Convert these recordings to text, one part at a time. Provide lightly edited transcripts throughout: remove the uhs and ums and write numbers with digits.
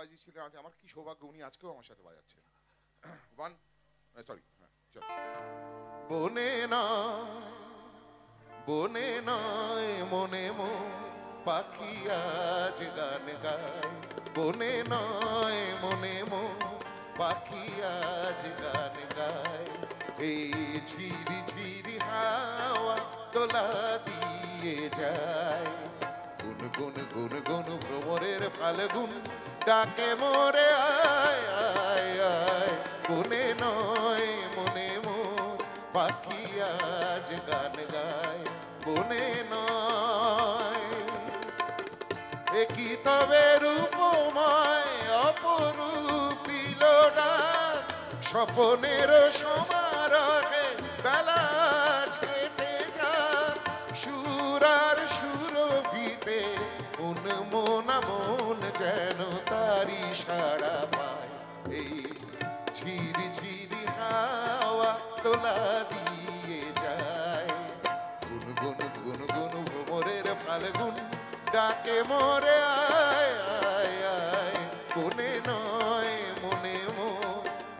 বাজিয়েছিলেন, আজ আমার কি সৌভাগ্য উনি আজকেও আমার সাথে বাজাচ্ছেন। ওয়ান, সরি, চলো। বনে নয় মনে পাখি আজ গান গায়, বনে নয় মনে পাখি আজ গান গায়। এই ঝিরি ঝিরি হাওয়া দোলা দিয়ে যায়, গুন গুন গুন গুন ভ্রমরের ফাল্গুন ডাকে মোরে আয় আয় আয়। বনে নয় মনে পাখি আজ গান গায়, বনে নয়। একই তবে রূপময় অপরূপিল ডাক, স্বপনের সমারোহে বেলা কেটে যায়। সুরার সুরভিতে মন মন যেন তারি সাড়া পায়। এই ঝিরি ঝিরি হাওয়া তোলা দিয়ে যায়, গুন গুন গুন গুন ভ্রমরের ফাল্গুন ডাকে মোরে আয় আয় আয়। বনে নয় মনে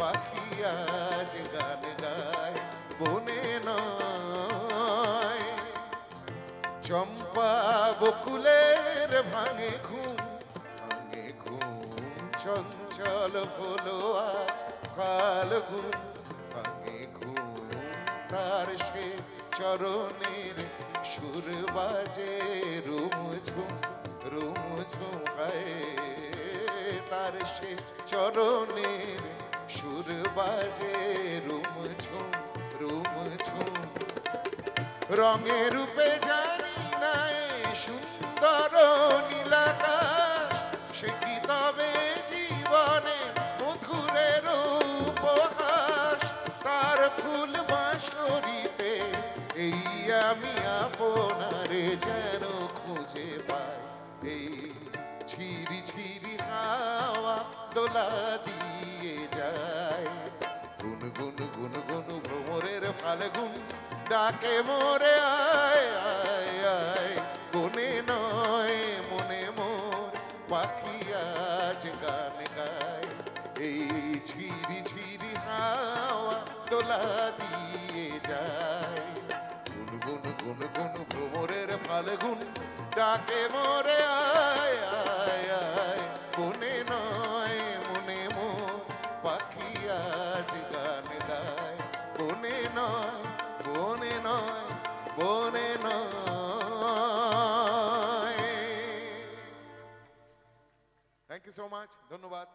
পাখি আজ গান গায়, বনে নয়। চম্পা বকুলের ভাঙে ঘুম চঞ্চল হলো আজ ফাল্গুন, ভাঙে ঘুম তার সে চরণের সুর বাজে রুমঝুম রুমঝুম হায়। তার সে চরণের সুর বাজে রুমঝুম রুমঝুম। রঙে রূপে জানি নাই সুন্দর নীলাকাশ, সে কি তবে জীবনে মধুরের উপহাস। তার ফুল বাঁশরিতে এই আমি আপনারে যেন খুঁজে পাই। এই ঝিরি ঝিরি হাওয়া দোলা দিয়ে যায়, গুন গুন গুন গুন ভ্রমরের ফাল্গুন ডাকে মোরে আয় আয় আয়। বনে নয় মনে পাখি আজ গান গায়, এই ঝিরি ঝিরি হাওয়া দোলা দিয়ে যায়, গুন গুন গুন গুন ভ্রমরের ফাল্গুন ডাকে মোরে আয় আয় আয়। বনে নয় মনে পাখি আজ গান গায়, বনে নয় বনে নয় বনে নয়। থ্যাংক ইউ সো মাচ, ধন্যবাদ।